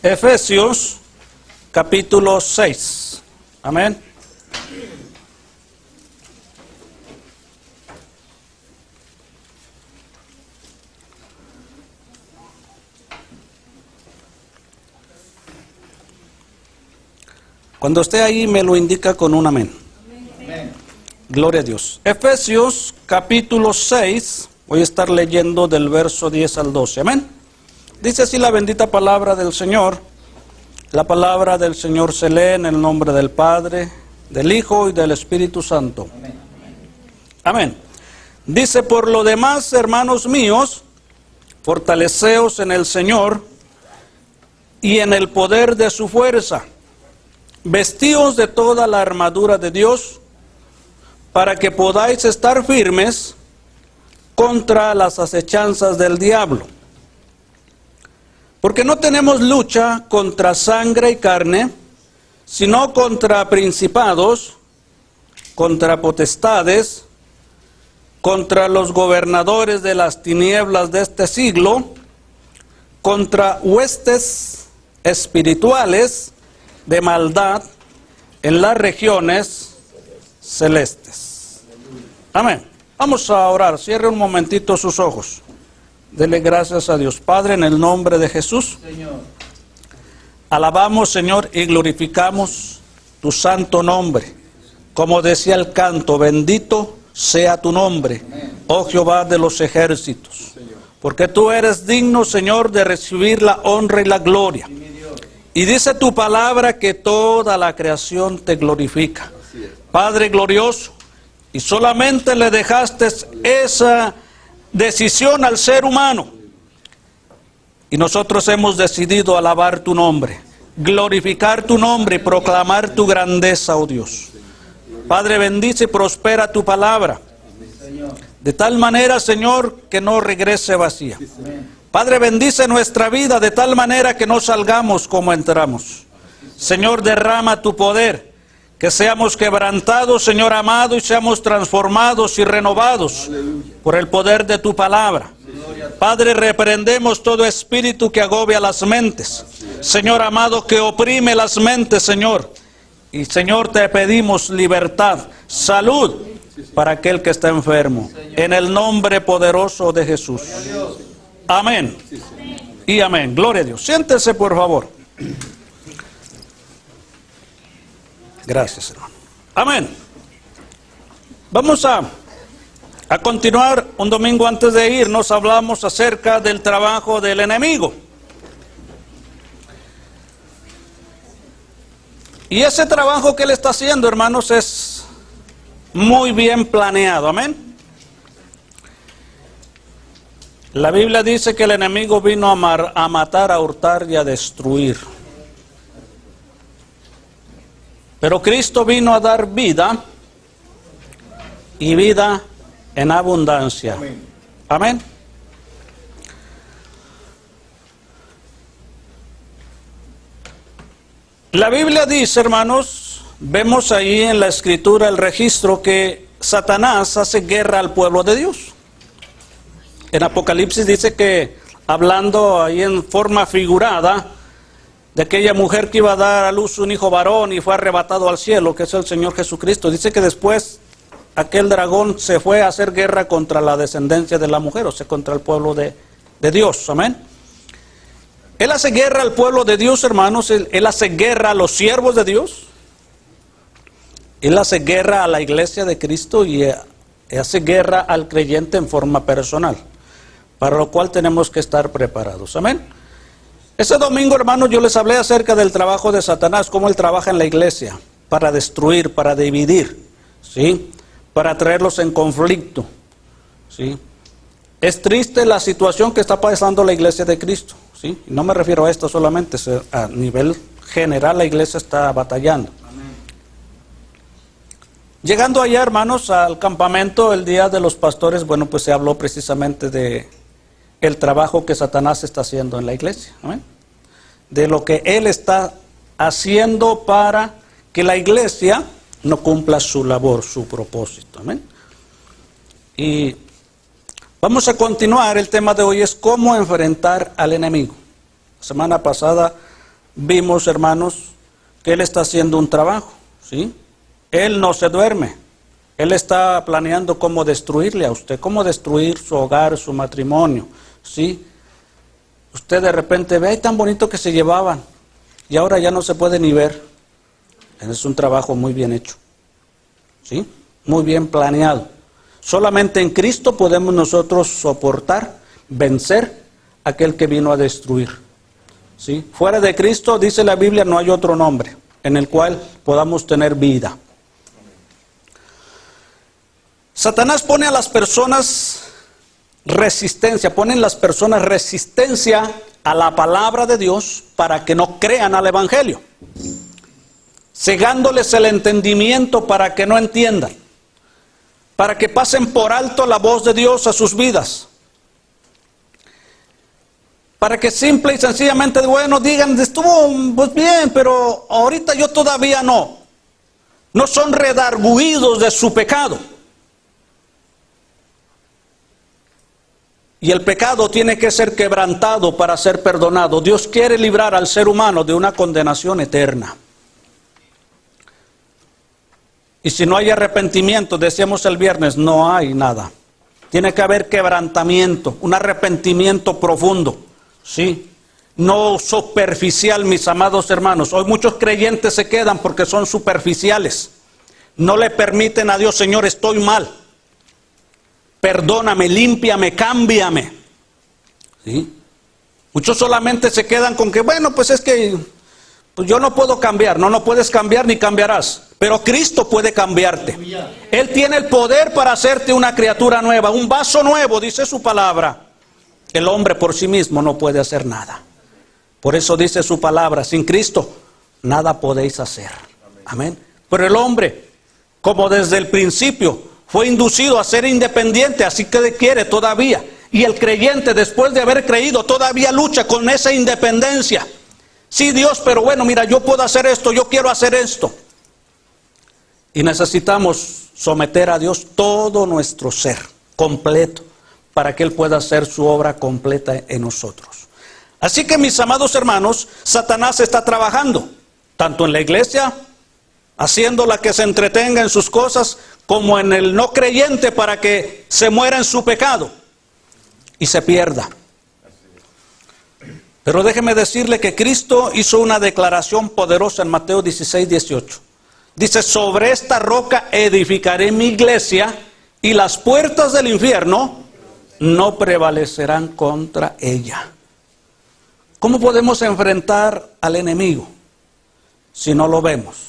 Efesios capítulo 6. Amén. Cuando esté ahí me lo indica con un amén. Amén. Gloria a Dios. Efesios capítulo 6. Voy a estar leyendo del verso 10 al 12. Amén. Dice así la bendita palabra del Señor. La palabra del Señor se lee en el nombre del Padre, del Hijo y del Espíritu Santo. Amén. Amén. Dice: por lo demás, hermanos míos, fortaleceos en el Señor y en el poder de su fuerza. Vestíos de toda la armadura de Dios, para que podáis estar firmes contra las acechanzas del diablo. Porque no tenemos lucha contra sangre y carne, sino contra principados, contra potestades, contra los gobernadores de las tinieblas de este siglo, contra huestes espirituales de maldad en las regiones celestes. Amén. Vamos a orar. Cierre un momentito sus ojos. Dele gracias a Dios. Padre, en el nombre de Jesús, Señor, alabamos, Señor, y glorificamos tu santo nombre. Como decía el canto: bendito sea tu nombre, oh Jehová de los ejércitos. Señor. Porque tú eres digno, Señor, de recibir la honra y la gloria. Y dice tu palabra que toda la creación te glorifica. Padre glorioso, y solamente le dejaste esa decisión al ser humano. Y nosotros hemos decidido alabar tu nombre, glorificar tu nombre y proclamar tu grandeza, oh Dios. Padre, bendice y prospera tu palabra, de tal manera, Señor, que no regrese vacía. Padre, bendice nuestra vida de tal manera que no salgamos como entramos. Señor, derrama tu poder, que seamos quebrantados, Señor amado, y seamos transformados y renovados por el poder de tu palabra. Padre, reprendemos todo espíritu que agobia las mentes, Señor amado, que oprime las mentes, Señor. Y Señor, te pedimos libertad, salud para aquel que está enfermo, en el nombre poderoso de Jesús. Amén y amén. Gloria a Dios. Siéntese, por favor. Gracias, hermano. Amén. Vamos a continuar. Un domingo antes de irnos hablamos acerca del trabajo del enemigo. Y ese trabajo que él está haciendo, hermanos, es muy bien planeado. Amén. La Biblia dice que el enemigo vino a matar, a hurtar y a destruir. Pero Cristo vino a dar vida, y vida en abundancia. Amén. Amén. La Biblia dice, hermanos, vemos ahí en la Escritura el registro que Satanás hace guerra al pueblo de Dios. En Apocalipsis dice que, hablando ahí en forma figurada, de aquella mujer que iba a dar a luz un hijo varón y fue arrebatado al cielo, que es el Señor Jesucristo. Dice que después aquel dragón se fue a hacer guerra contra la descendencia de la mujer, o sea, contra el pueblo de Dios. Amén. Él hace guerra al pueblo de Dios, hermanos. Él hace guerra a los siervos de Dios. Él hace guerra a la iglesia de Cristo y hace guerra al creyente en forma personal, para lo cual tenemos que estar preparados. Amén. Ese domingo, hermanos, yo les hablé acerca del trabajo de Satanás, cómo él trabaja en la iglesia para destruir, para dividir, ¿sí? Para traerlos en conflicto, ¿sí? Es triste la situación que está pasando la iglesia de Cristo, ¿sí? Y no me refiero a esto solamente, a nivel general la iglesia está batallando. Amén. Llegando allá, hermanos, al campamento el día de los pastores, bueno, pues se habló precisamente de el trabajo que Satanás está haciendo en la iglesia. Amén. De lo que él está haciendo para que la iglesia no cumpla su labor, su propósito. Amén. Y vamos a continuar. El tema de hoy es cómo enfrentar al enemigo. La semana pasada vimos, hermanos, que Él está haciendo un trabajo, ¿sí? Él no se duerme. Él está planeando cómo destruirle a usted, cómo destruir su hogar, su matrimonio, ¿sí? Usted de repente ve, ay, tan bonito que se llevaban, y ahora ya no se puede ni ver. Es un trabajo muy bien hecho, ¿sí? Muy bien planeado. Solamente en Cristo podemos nosotros soportar, vencer a aquel que vino a destruir, ¿sí? Fuera de Cristo, dice la Biblia, no hay otro nombre en el cual podamos tener vida. Satanás pone a las personas resistencia, ponen las personas resistencia a la palabra de Dios para que no crean al Evangelio, cegándoles el entendimiento para que no entiendan, para que pasen por alto la voz de Dios a sus vidas, para que simple y sencillamente, bueno, digan, estuvo pues bien, pero ahorita yo todavía no son redarguidos de su pecado. Y el pecado tiene que ser quebrantado para ser perdonado. Dios quiere librar al ser humano de una condenación eterna. Y si no hay arrepentimiento, decíamos el viernes, no hay nada. Tiene que haber quebrantamiento, un arrepentimiento profundo, ¿sí? No superficial, mis amados hermanos. Hoy muchos creyentes se quedan porque son superficiales. No le permiten a Dios, Señor, estoy mal. Perdóname, límpiame, cámbiame, ¿sí? Muchos solamente se quedan con que, bueno, pues es que pues yo no puedo cambiar. No puedes cambiar ni cambiarás. Pero Cristo puede cambiarte. Él tiene el poder para hacerte una criatura nueva, un vaso nuevo, dice su palabra. El hombre por sí mismo no puede hacer nada. Por eso dice su palabra, sin Cristo nada podéis hacer. Amén. Pero el hombre, como desde el principio fue inducido a ser independiente, así que quiere todavía. Y el creyente, después de haber creído, todavía lucha con esa independencia. Sí, Dios, pero bueno, mira, yo puedo hacer esto, yo quiero hacer esto. Y necesitamos someter a Dios todo nuestro ser, completo, para que Él pueda hacer su obra completa en nosotros. Así que, mis amados hermanos, Satanás está trabajando, tanto en la iglesia, haciéndola que se entretenga en sus cosas, como en el no creyente para que se muera en su pecado y se pierda. Pero déjeme decirle que Cristo hizo una declaración poderosa en Mateo 16, 18. Dice, sobre esta roca edificaré mi iglesia y las puertas del infierno no prevalecerán contra ella. ¿Cómo podemos enfrentar al enemigo si no lo vemos?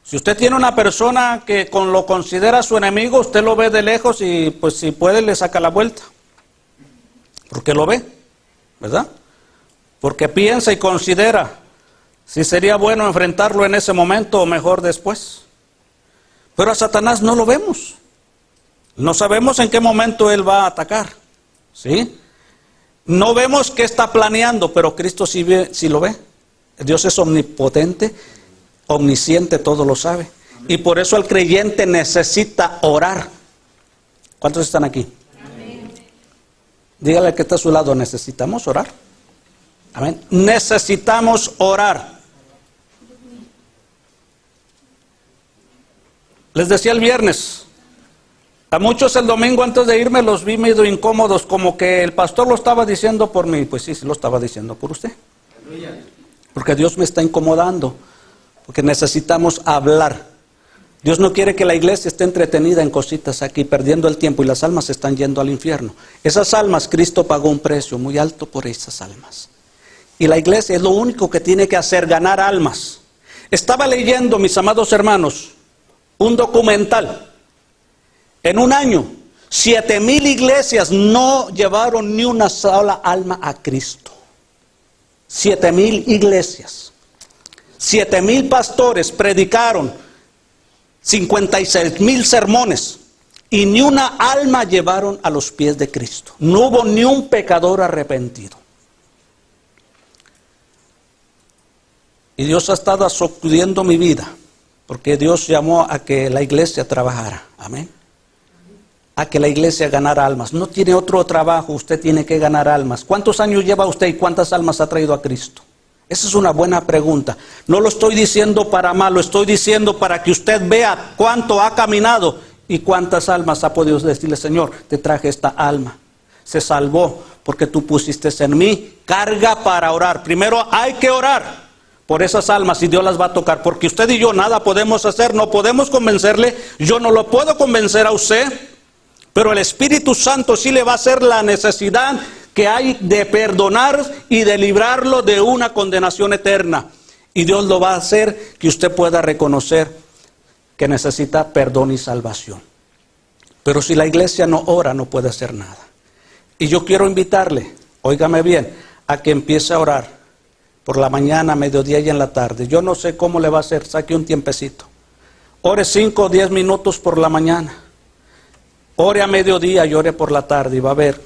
Si usted tiene una persona que lo considera su enemigo, usted lo ve de lejos y pues si puede le saca la vuelta. Porque lo ve, ¿verdad? Porque piensa y considera si sería bueno enfrentarlo en ese momento o mejor después. Pero a Satanás no lo vemos. No sabemos en qué momento él va a atacar, ¿sí? No vemos qué está planeando, pero Cristo sí lo ve. Dios es omnipotente, omnisciente, todo lo sabe. Y por eso el creyente necesita orar. ¿Cuántos están aquí? Amén. Dígale al que está a su lado, necesitamos orar. Amén. Necesitamos orar. Les decía el viernes, a muchos el domingo antes de irme los vi medio incómodos, como que el pastor lo estaba diciendo por mí. Pues sí, lo estaba diciendo por usted. Porque Dios me está incomodando. Porque necesitamos hablar. Dios no quiere que la iglesia esté entretenida en cositas aquí, perdiendo el tiempo, y las almas se están yendo al infierno. Esas almas, Cristo pagó un precio muy alto por esas almas. Y la iglesia es lo único que tiene que hacer, ganar almas. Estaba leyendo, mis amados hermanos, un documental. En un año, 7,000 iglesias no llevaron ni una sola alma a Cristo. 7,000 iglesias. 7,000 pastores predicaron 56,000 sermones y ni una alma llevaron a los pies de Cristo. No hubo ni un pecador arrepentido. Y Dios ha estado sacudiendo mi vida, porque Dios llamó a que la iglesia trabajara. Amén. A que la iglesia ganara almas. No tiene otro trabajo, usted tiene que ganar almas. ¿Cuántos años lleva usted y cuántas almas ha traído a Cristo? Esa es una buena pregunta. No lo estoy diciendo para mal, lo estoy diciendo para que usted vea cuánto ha caminado y cuántas almas ha podido decirle: Señor, te traje esta alma. Se salvó porque tú pusiste en mí carga para orar. Primero hay que orar por esas almas y Dios las va a tocar, porque usted y yo nada podemos hacer, no podemos convencerle, yo no lo puedo convencer a usted, pero el Espíritu Santo sí le va a hacer la necesidad que hay de perdonar y de librarlo de una condenación eterna. Y Dios lo va a hacer que usted pueda reconocer que necesita perdón y salvación. Pero si la iglesia no ora, no puede hacer nada. Y yo quiero invitarle, óigame bien, a que empiece a orar por la mañana, mediodía y en la tarde. Yo no sé cómo le va a hacer, saque un tiempecito. Ore 5 o 10 minutos por la mañana. Ore a mediodía y ore por la tarde y va a ver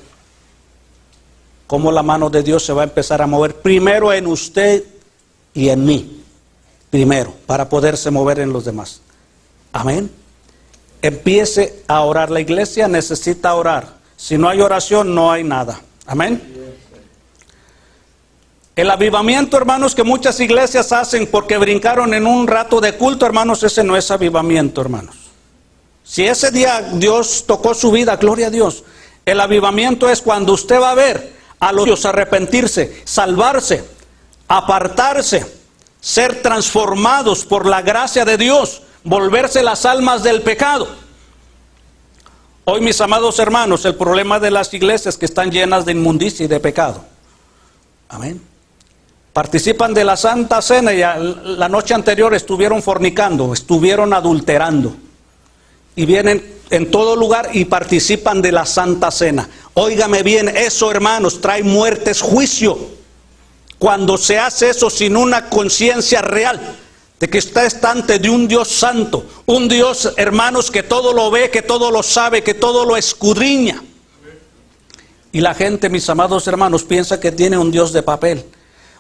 cómo la mano de Dios se va a empezar a mover primero en usted y en mí. Primero, para poderse mover en los demás. Amén. Empiece a orar. La iglesia necesita orar. Si no hay oración, no hay nada. Amén. El avivamiento, hermanos, que muchas iglesias hacen porque brincaron en un rato de culto, hermanos, ese no es avivamiento, hermanos. Si ese día Dios tocó su vida, gloria a Dios. El avivamiento es cuando usted va a ver a los Dios arrepentirse, salvarse, apartarse, ser transformados por la gracia de Dios, volverse las almas del pecado. Hoy, mis amados hermanos, el problema de las iglesias es que están llenas de inmundicia y de pecado. Amén. Participan de la Santa Cena y la noche anterior estuvieron fornicando, estuvieron adulterando. Y vienen en todo lugar y participan de la Santa Cena. Óigame bien, eso, hermanos, trae muerte, es juicio. Cuando se hace eso sin una conciencia real de que está ante de un Dios santo, un Dios, hermanos, que todo lo ve, que todo lo sabe, que todo lo escudriña. Y la gente, mis amados hermanos, piensa que tiene un Dios de papel,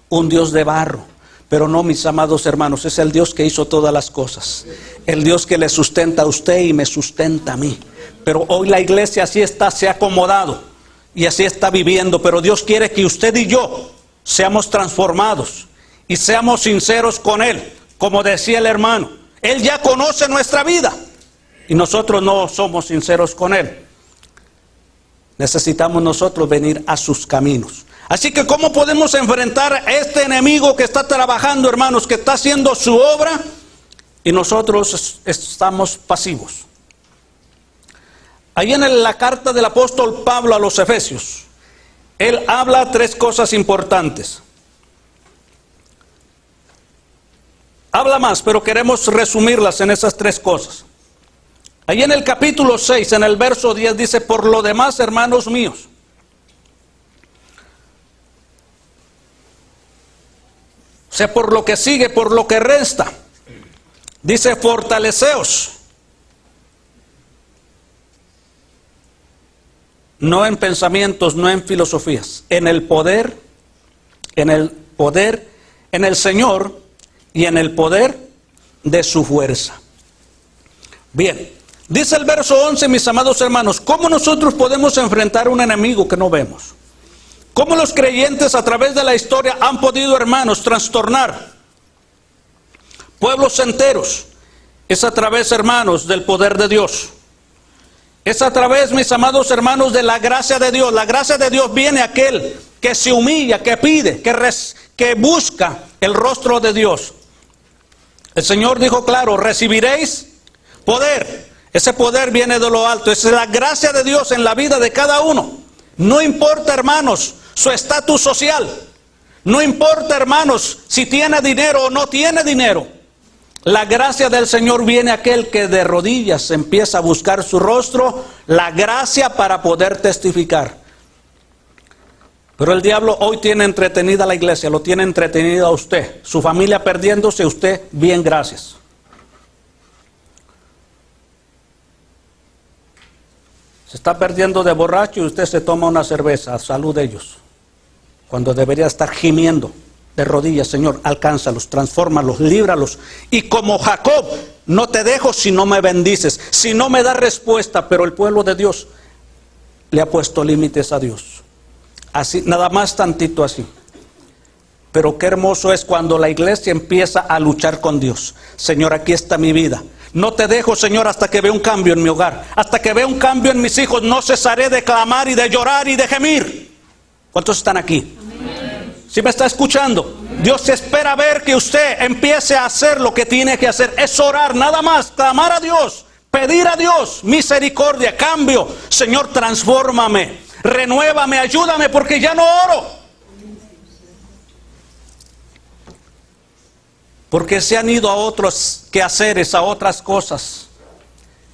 un Dios de barro. Pero no, mis amados hermanos, es el Dios que hizo todas las cosas. El Dios que le sustenta a usted y me sustenta a mí. Pero hoy la iglesia así está, se ha acomodado y así está viviendo. Pero Dios quiere que usted y yo seamos transformados y seamos sinceros con Él. Como decía el hermano, Él ya conoce nuestra vida y nosotros no somos sinceros con Él. Necesitamos nosotros venir a sus caminos. Así que ¿cómo podemos enfrentar a este enemigo que está trabajando, hermanos, que está haciendo su obra y nosotros estamos pasivos? Ahí en la carta del apóstol Pablo a los Efesios, él habla 3 cosas importantes. Habla más, pero queremos resumirlas en esas 3 cosas. Ahí en el capítulo 6, en el verso 10, dice: por lo demás, hermanos míos, o sea, por lo que sigue, por lo que resta, dice: fortaleceos, no en pensamientos, no en filosofías, en el poder, en el Señor y en el poder de su fuerza. Bien, dice el verso 11, mis amados hermanos, ¿cómo nosotros podemos enfrentar un enemigo que no vemos? ¿Cómo los creyentes a través de la historia han podido, hermanos, trastornar pueblos enteros? Es a través, hermanos, del poder de Dios. Es a través, mis amados hermanos, de la gracia de Dios. La gracia de Dios viene a aquel que se humilla, que pide, que busca el rostro de Dios. El Señor dijo claro: recibiréis poder. Ese poder viene de lo alto. Esa es la gracia de Dios en la vida de cada uno. No importa, hermanos, su estatus social. No importa, hermanos, si tiene dinero o no tiene dinero. La gracia del Señor viene a aquel que de rodillas empieza a buscar su rostro, la gracia para poder testificar. Pero el diablo hoy tiene entretenida a la iglesia, lo tiene entretenida a usted, su familia perdiéndose, usted bien, gracias. Se está perdiendo de borracho y usted se toma una cerveza, a salud de ellos, cuando debería estar gimiendo de rodillas: Señor, alcánzalos, transfórmalos, líbralos. Y como Jacob, no te dejo si no me bendices, si no me das respuesta. Pero el pueblo de Dios le ha puesto límites a Dios. Así, nada más tantito así. Pero qué hermoso es cuando la iglesia empieza a luchar con Dios. Señor, aquí está mi vida. No te dejo, Señor, hasta que vea un cambio en mi hogar. Hasta que vea un cambio en mis hijos. No cesaré de clamar y de llorar y de gemir. ¿Cuántos están aquí? ¿Sí me está escuchando? Dios espera ver que usted empiece a hacer lo que tiene que hacer. Es orar, nada más. Clamar a Dios. Pedir a Dios misericordia, cambio. Señor, transfórmame. Renuévame, ayúdame porque ya no oro. Porque se han ido a otros quehaceres, a otras cosas,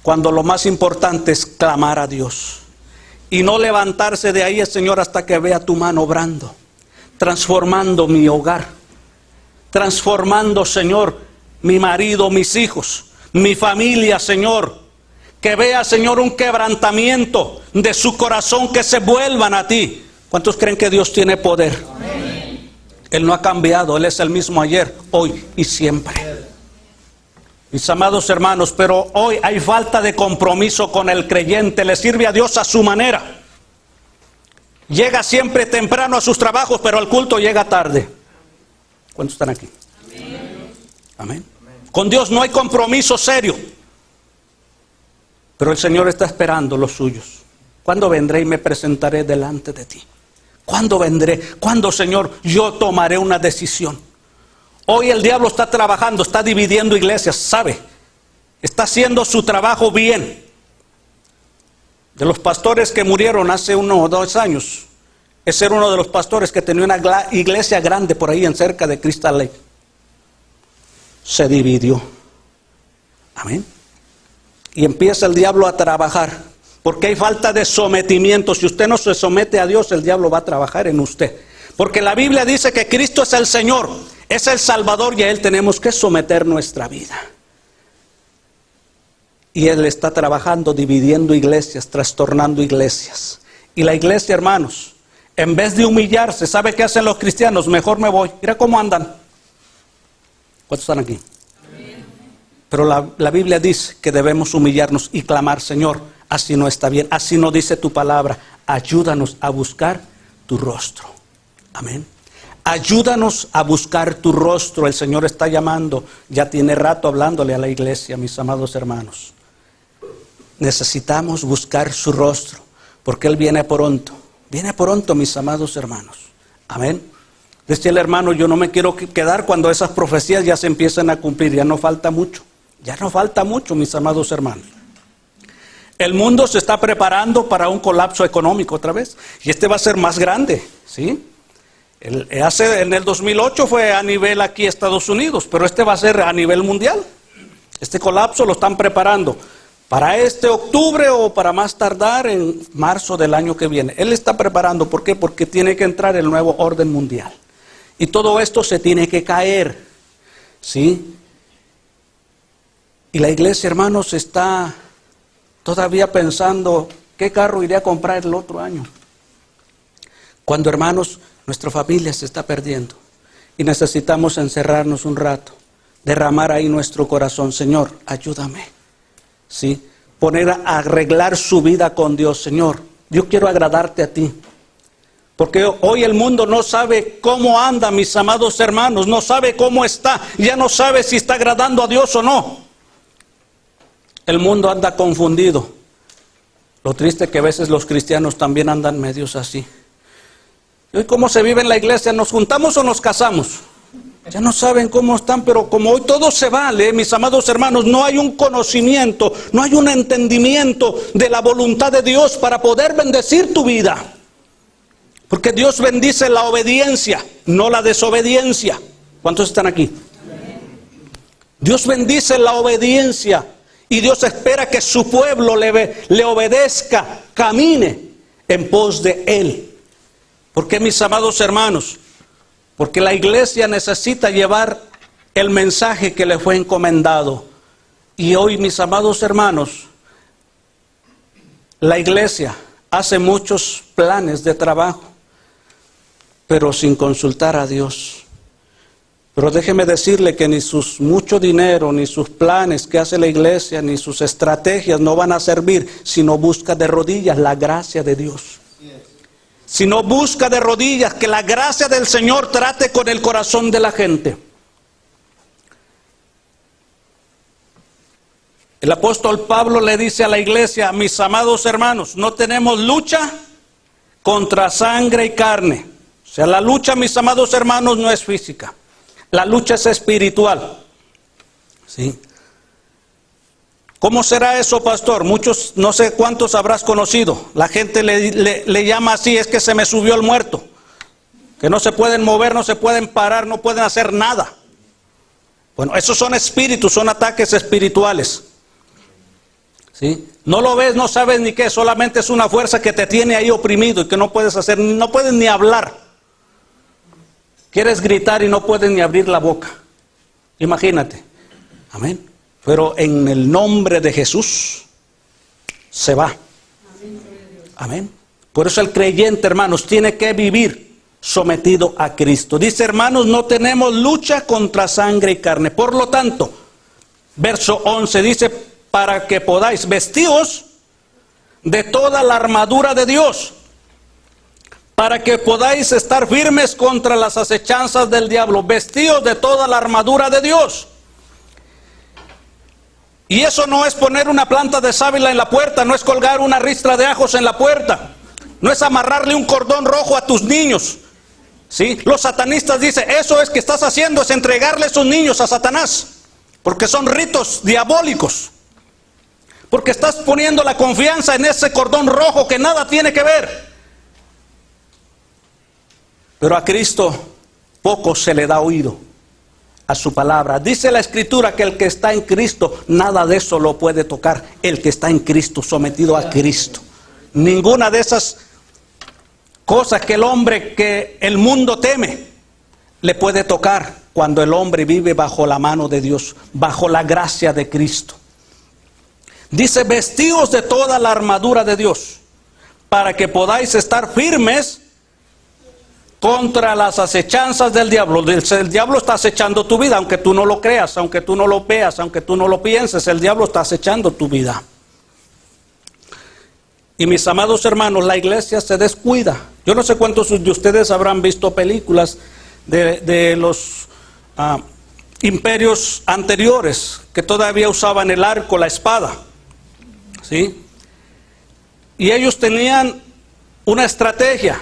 cuando lo más importante es clamar a Dios. Y no levantarse de ahí, Señor, hasta que vea tu mano obrando, transformando mi hogar, transformando, Señor, mi marido, mis hijos, mi familia, Señor. Que vea, Señor, un quebrantamiento de su corazón, que se vuelvan a ti. ¿Cuántos creen que Dios tiene poder? Amén. Él no ha cambiado, Él es el mismo ayer, hoy y siempre. Mis amados hermanos, pero hoy hay falta de compromiso con el creyente. Le sirve a Dios a su manera. Llega siempre temprano a sus trabajos, pero al culto llega tarde. ¿Cuántos están aquí? Amén. Amén. Con Dios no hay compromiso serio. Pero el Señor está esperando los suyos. ¿Cuándo vendré y me presentaré delante de ti? ¿Cuándo vendré? ¿Cuándo, Señor, yo tomaré una decisión? Hoy el diablo está trabajando, está dividiendo iglesias, ¿sabe? Está haciendo su trabajo bien. De los pastores que murieron hace 1 o 2 años, ese era uno de los pastores que tenía una iglesia grande por ahí en cerca de Crystal Lake. Se dividió. Amén. Y empieza el diablo a trabajar. Porque hay falta de sometimiento. Si usted no se somete a Dios, el diablo va a trabajar en usted. Porque la Biblia dice que Cristo es el Señor, es el Salvador, y a Él tenemos que someter nuestra vida. Y Él está trabajando, dividiendo iglesias, trastornando iglesias. Y la iglesia, hermanos, en vez de humillarse, ¿sabe qué hacen los cristianos? Mejor me voy. Mira cómo andan. ¿Cuántos están aquí? Pero la Biblia dice que debemos humillarnos y clamar, Señor, así no está bien, así no dice tu palabra. Ayúdanos a buscar tu rostro. Amén. Ayúdanos a buscar tu rostro. El Señor está llamando, ya tiene rato hablándole a la iglesia, mis amados hermanos. Necesitamos buscar su rostro, porque Él viene pronto. Viene pronto, mis amados hermanos. Amén. Decía el hermano, yo no me quiero quedar cuando esas profecías ya se empiezan a cumplir. Ya no falta mucho. Ya no falta mucho, mis amados hermanos. El mundo se está preparando para un colapso económico otra vez. Y este va a ser más grande, ¿sí? En el 2008 fue a nivel aquí Estados Unidos, pero este va a ser a nivel mundial. Este colapso lo están preparando para este octubre o para más tardar en marzo del año que viene. Él está preparando, ¿por qué? Porque tiene que entrar el nuevo orden mundial. Y todo esto se tiene que caer, ¿sí? Y la iglesia, hermanos, está todavía pensando, ¿qué carro iré a comprar el otro año? Cuando, hermanos, nuestra familia se está perdiendo y necesitamos encerrarnos un rato, derramar ahí nuestro corazón. Señor, ayúdame, ¿sí? Poner a arreglar su vida con Dios. Señor, yo quiero agradarte a ti. Porque hoy el mundo no sabe cómo anda, mis amados hermanos, no sabe cómo está, ya no sabe si está agradando a Dios o no. El mundo anda confundido. Lo triste es que a veces los cristianos también andan medios así. ¿Y hoy cómo se vive en la iglesia? ¿Nos juntamos o nos casamos? Ya no saben cómo están, pero como hoy todo se vale, mis amados hermanos, no hay un conocimiento, no hay un entendimiento de la voluntad de Dios para poder bendecir tu vida. Porque Dios bendice la obediencia, no la desobediencia. ¿Cuántos están aquí? Dios bendice la obediencia. Y Dios espera que su pueblo le obedezca, camine en pos de Él. ¿Por qué, mis amados hermanos? Porque la iglesia necesita llevar el mensaje que le fue encomendado. Y hoy, mis amados hermanos, la iglesia hace muchos planes de trabajo, pero sin consultar a Dios. Pero déjeme decirle que ni sus mucho dinero, ni sus planes que hace la iglesia, ni sus estrategias no van a servir si no busca de rodillas la gracia de Dios. sino busca de rodillas que la gracia del Señor trate con el corazón de la gente. El apóstol Pablo le dice a la iglesia: mis amados hermanos, no tenemos lucha contra sangre y carne. O sea, la lucha, mis amados hermanos, no es física. La lucha es espiritual. ¿Sí? ¿Cómo será eso, pastor? Muchos, no sé cuántos habrás conocido. La gente le llama así: es que se me subió el muerto. Que no se pueden mover, no se pueden parar, no pueden hacer nada. Bueno, esos son espíritus, son ataques espirituales. ¿Sí? No lo ves, no sabes ni qué, solamente es una fuerza que te tiene ahí oprimido y que no puedes hacer, no puedes ni hablar. Quieres gritar y no puedes ni abrir la boca. Imagínate. Amén. Pero en el nombre de Jesús se va. Amén. Por eso el creyente, hermanos, tiene que vivir sometido a Cristo. Dice: hermanos, no tenemos lucha contra sangre y carne. Por lo tanto, verso 11 dice: para que podáis vestíos de toda la armadura de Dios, para que podáis estar firmes contra las acechanzas del diablo. Vestíos de toda la armadura de Dios. Y eso no es poner una planta de sábila en la puerta, no es colgar una ristra de ajos en la puerta, no es amarrarle un cordón rojo a tus niños. ¿Sí? Los satanistas dicen: eso es que estás haciendo, es entregarle sus niños a Satanás, porque son ritos diabólicos. Porque estás poniendo la confianza en ese cordón rojo que nada tiene que ver. Pero a Cristo poco se le da oído a su palabra. Dice la Escritura que el que está en Cristo, nada de eso lo puede tocar. El que está en Cristo, sometido a Cristo. Ninguna de esas cosas que el mundo teme, le puede tocar cuando el hombre vive bajo la mano de Dios, bajo la gracia de Cristo. Dice: vestíos de toda la armadura de Dios, para que podáis estar firmes contra las acechanzas del diablo. El diablo está acechando tu vida, aunque tú no lo creas, aunque tú no lo veas, aunque tú no lo pienses, el diablo está acechando tu vida. Y mis amados hermanos, la iglesia se descuida. Yo no sé cuántos de ustedes habrán visto películas de los imperios anteriores, que todavía usaban el arco, la espada. ¿Sí? Y ellos tenían una estrategia: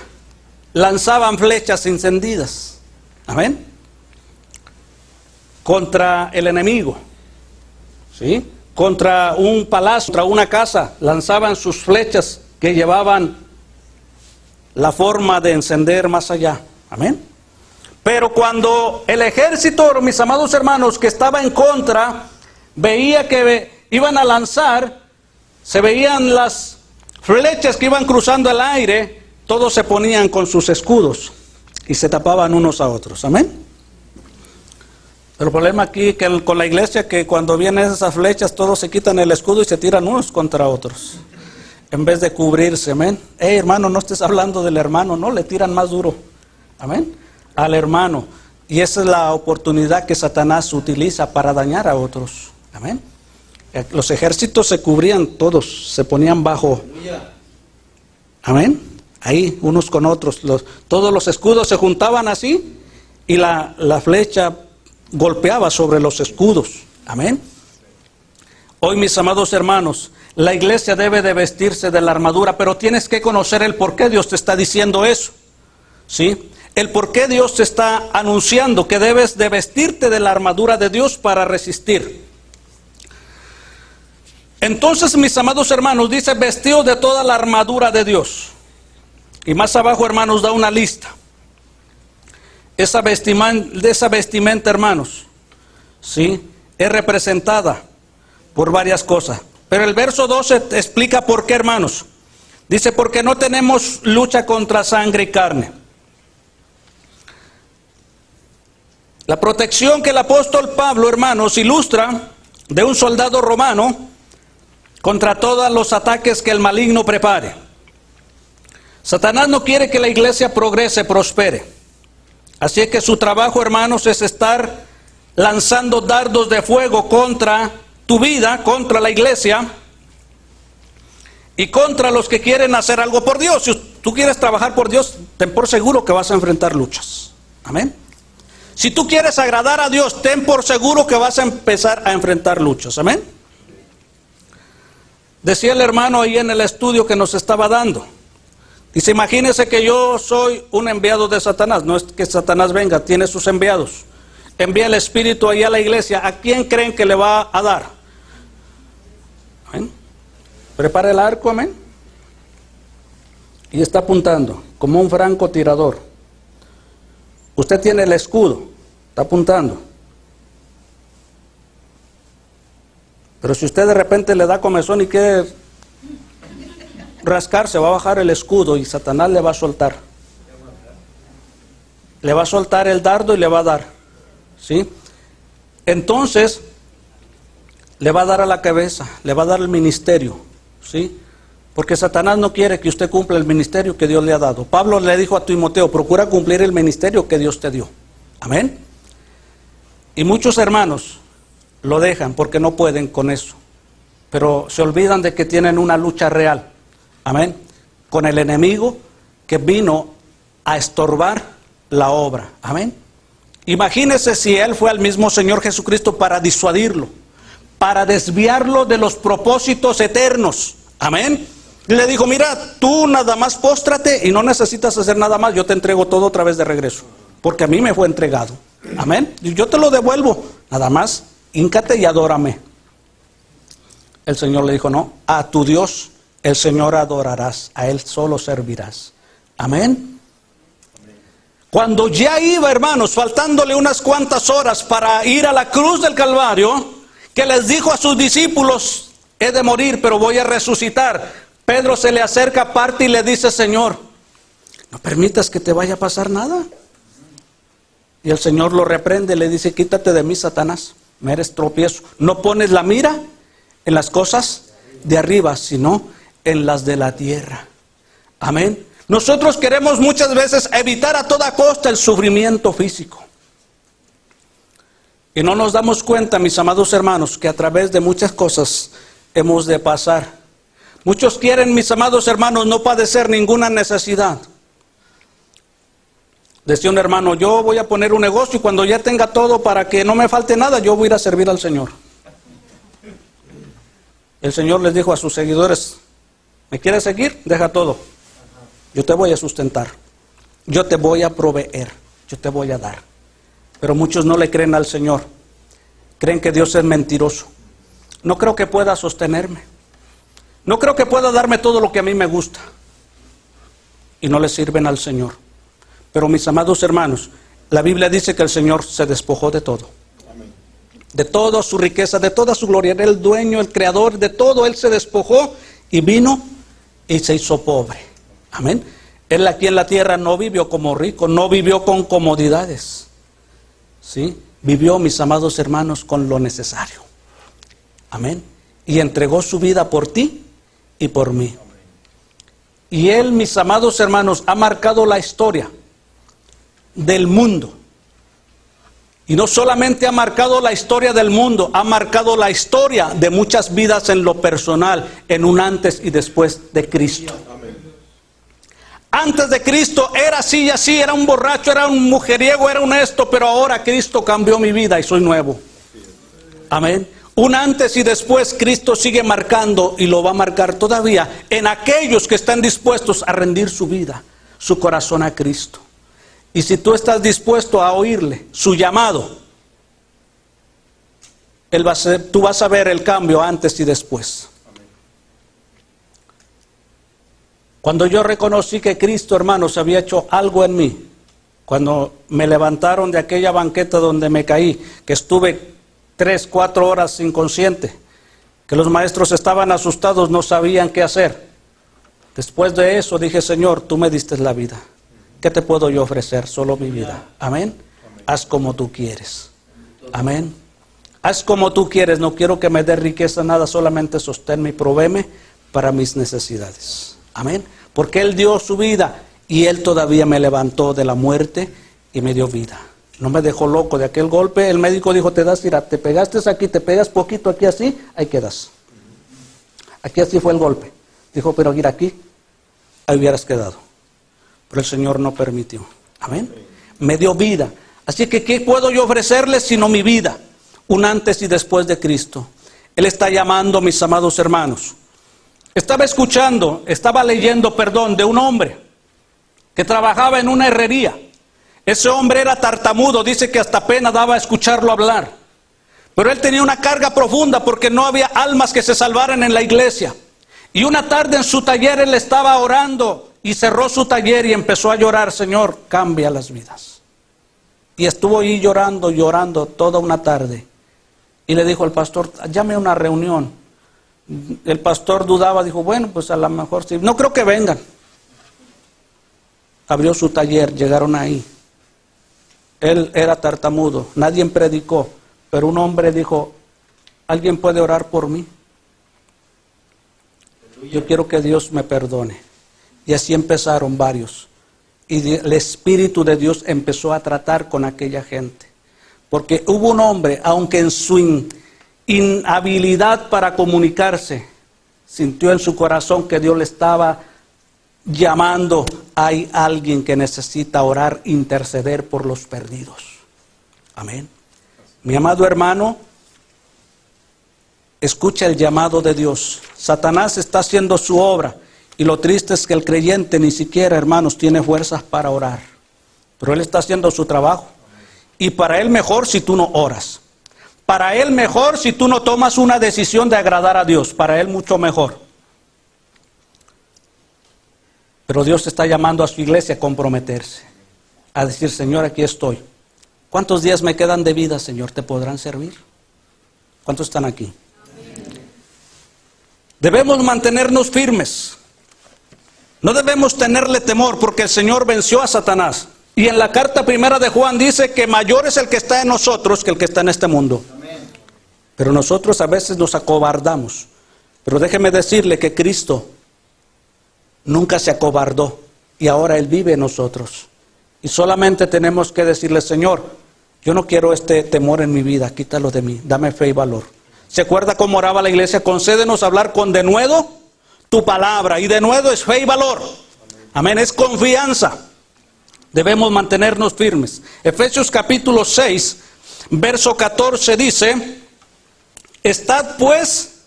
lanzaban flechas encendidas, amén, contra el enemigo, ¿sí? Contra un palacio, contra una casa, lanzaban sus flechas que llevaban la forma de encender más allá, amén. Pero cuando el ejército, mis amados hermanos, que estaba en contra, veía que iban a lanzar, se veían las flechas que iban cruzando el aire, todos se ponían con sus escudos y se tapaban unos a otros, amén. Pero el problema aquí que con la iglesia, que cuando vienen esas flechas todos se quitan el escudo y se tiran unos contra otros, en vez de cubrirse, amén. Hermano, no estés hablando del hermano, no, le tiran más duro, amén, al hermano. Y esa es la oportunidad que Satanás utiliza para dañar a otros, amén. Los ejércitos se cubrían todos, se ponían bajo, amén, ahí unos con otros, todos los escudos se juntaban así y la flecha golpeaba sobre los escudos, amén. Hoy, mis amados hermanos, la iglesia debe de vestirse de la armadura, pero tienes que conocer el por qué Dios te está diciendo eso, ¿sí? El por qué Dios te está anunciando que debes de vestirte de la armadura de Dios para resistir. Entonces, mis amados hermanos, dice: vestidos de toda la armadura de Dios. Y más abajo, hermanos, da una lista. Esa vestimenta, hermanos, ¿sí?, es representada por varias cosas. Pero el verso 12 te explica por qué, hermanos. Dice: porque no tenemos lucha contra sangre y carne. La protección que el apóstol Pablo, hermanos, ilustra de un soldado romano contra todos los ataques que el maligno prepare. Satanás no quiere que la iglesia progrese, prospere. Así es que su trabajo, hermanos, es estar lanzando dardos de fuego contra tu vida, contra la iglesia y contra los que quieren hacer algo por Dios. tú quieres trabajar por Dios, ten por seguro que vas a enfrentar luchas. Amén. Si tú quieres agradar a Dios, ten por seguro que vas a empezar a enfrentar luchas. Amén. Decía el hermano ahí en el estudio que nos estaba dando. Dice, imagínese que yo soy un enviado de Satanás. No es que Satanás venga, tiene sus enviados. Envía el Espíritu ahí a la iglesia. ¿A quién creen que le va a dar? Amén. Prepara el arco, amén. Y está apuntando como un francotirador. Usted tiene el escudo, está apuntando. Pero si usted de repente le da comezón y quiere rascarse, va a bajar el escudo y Satanás le va a soltar. Le va a soltar el dardo y le va a dar. ¿Sí? Entonces, le va a dar a la cabeza, le va a dar el ministerio. ¿Sí? Porque Satanás no quiere que usted cumpla el ministerio que Dios le ha dado. Pablo le dijo a Timoteo, procura cumplir el ministerio que Dios te dio. Amén. Y muchos hermanos lo dejan porque no pueden con eso. Pero se olvidan de que tienen una lucha real. Amén. Con el enemigo que vino a estorbar la obra. Amén. Imagínese si él fue al mismo Señor Jesucristo para disuadirlo, para desviarlo de los propósitos eternos. Amén. Y le dijo, mira, tú nada más póstrate y no necesitas hacer nada más, yo te entrego todo otra vez de regreso, porque a mí me fue entregado. Amén. Y yo te lo devuelvo, nada más, híncate y adórame. El Señor le dijo, no, a tu Dios, el Señor adorarás, a Él solo servirás. Amén. Cuando ya iba, hermanos, faltándole unas cuantas horas para ir a la cruz del Calvario, que les dijo a sus discípulos, he de morir, pero voy a resucitar. Pedro se le acerca aparte y le dice, Señor, no permitas que te vaya a pasar nada. Y el Señor lo reprende, le dice, quítate de mí, Satanás, me eres tropiezo. No pones la mira en las cosas de arriba, sino en las de la tierra. Amén. Nosotros queremos muchas veces evitar a toda costa el sufrimiento físico. Y no nos damos cuenta, mis amados hermanos, que a través de muchas cosas hemos de pasar. Muchos quieren, mis amados hermanos, no padecer ninguna necesidad. Decía un hermano, yo voy a poner un negocio y cuando ya tenga todo para que no me falte nada, yo voy a ir a servir al Señor. El Señor les dijo a sus seguidores, ¿me quieres seguir? Deja todo. Yo te voy a sustentar. Yo te voy a proveer. Yo te voy a dar. Pero muchos no le creen al Señor. Creen que Dios es mentiroso. No creo que pueda sostenerme. No creo que pueda darme todo lo que a mí me gusta. Y no le sirven al Señor. Pero mis amados hermanos, la Biblia dice que el Señor se despojó de todo. Amén. De toda su riqueza, de toda su gloria. Era el dueño, el creador de todo. Él se despojó y vino y se hizo pobre. Amén. Él aquí en la tierra no vivió como rico, no vivió con comodidades. ¿Sí? Vivió, mis amados hermanos, con lo necesario. Amén. Y entregó su vida por ti y por mí. Y Él, mis amados hermanos, ha marcado la historia del mundo. Y no solamente ha marcado la historia del mundo, ha marcado la historia de muchas vidas en lo personal, en un antes y después de Cristo. Antes de Cristo era así y así, era un borracho, era un mujeriego, era un esto, pero ahora Cristo cambió mi vida y soy nuevo. Amén. Un antes y después Cristo sigue marcando y lo va a marcar todavía en aquellos que están dispuestos a rendir su vida, su corazón a Cristo. Y si tú estás dispuesto a oírle, su llamado, tú vas a ver el cambio antes y después. Cuando yo reconocí que Cristo, hermanos, había hecho algo en mí, cuando me levantaron de aquella banqueta donde me caí, que estuve 3, 4 horas inconsciente, que los maestros estaban asustados, no sabían qué hacer. Después de eso dije, Señor, tú me diste la vida. ¿Qué te puedo yo ofrecer? Solo mi vida. Amén. Haz como tú quieres. Amén. Haz como tú quieres. No quiero que me dé riqueza, nada, solamente sosténme y provéeme para mis necesidades. Amén. Porque Él dio su vida y Él todavía me levantó de la muerte y me dio vida. No me dejó loco de aquel golpe. El médico dijo, te pegaste aquí, te pegas poquito aquí así, ahí quedas. Aquí así fue el golpe. Dijo, pero mira aquí, ahí hubieras quedado. pero el Señor no permitió. Amén. Me dio vida. Así que, ¿qué puedo yo ofrecerles sino mi vida? Un antes y después de Cristo. Él está llamando, mis amados hermanos. Estaba leyendo, de un hombre que trabajaba en una herrería. Ese hombre era tartamudo, dice que hasta pena daba a escucharlo hablar. Pero él tenía una carga profunda porque no había almas que se salvaran en la iglesia. Y una tarde en su taller él estaba orando y cerró su taller y empezó a llorar: Señor, cambia las vidas. Y estuvo ahí llorando toda una tarde. Y le dijo al pastor: llame a una reunión. El pastor dudaba, dijo: bueno, pues a lo mejor sí. No creo que vengan. Abrió su taller, llegaron ahí. Él era tartamudo, nadie predicó, pero un hombre dijo: ¿alguien puede orar por mí? Yo quiero que Dios me perdone. Y así empezaron varios. Y el Espíritu de Dios empezó a tratar con aquella gente. Porque hubo un hombre, aunque en su inhabilidad para comunicarse, sintió en su corazón que Dios le estaba llamando: hay alguien que necesita orar, interceder por los perdidos. Amén. Mi amado hermano, escucha el llamado de Dios. Satanás está haciendo su obra, y lo triste es que el creyente ni siquiera, hermanos, tiene fuerzas para orar. Pero él está haciendo su trabajo. Y para él mejor si tú no oras. Para él mejor si tú no tomas una decisión de agradar a Dios. Para él mucho mejor. Pero Dios está llamando a su iglesia a comprometerse. A decir: Señor, aquí estoy. ¿Cuántos días me quedan de vida, Señor? ¿Te podrán servir? ¿Cuántos están aquí? Debemos mantenernos firmes. No debemos tenerle temor, porque el Señor venció a Satanás. Y en la carta primera de Juan dice que mayor es el que está en nosotros que el que está en este mundo. Pero nosotros a veces nos acobardamos. Pero déjeme decirle que Cristo nunca se acobardó, y ahora Él vive en nosotros. Y solamente tenemos que decirle: Señor, yo no quiero este temor en mi vida, quítalo de mí, dame fe y valor. ¿Se acuerda cómo oraba la iglesia? Concédenos hablar con denuedo tu palabra. Y denuedo es fe y valor. Amén, es confianza. Debemos mantenernos firmes. Efesios capítulo 6, verso 14 dice: estad pues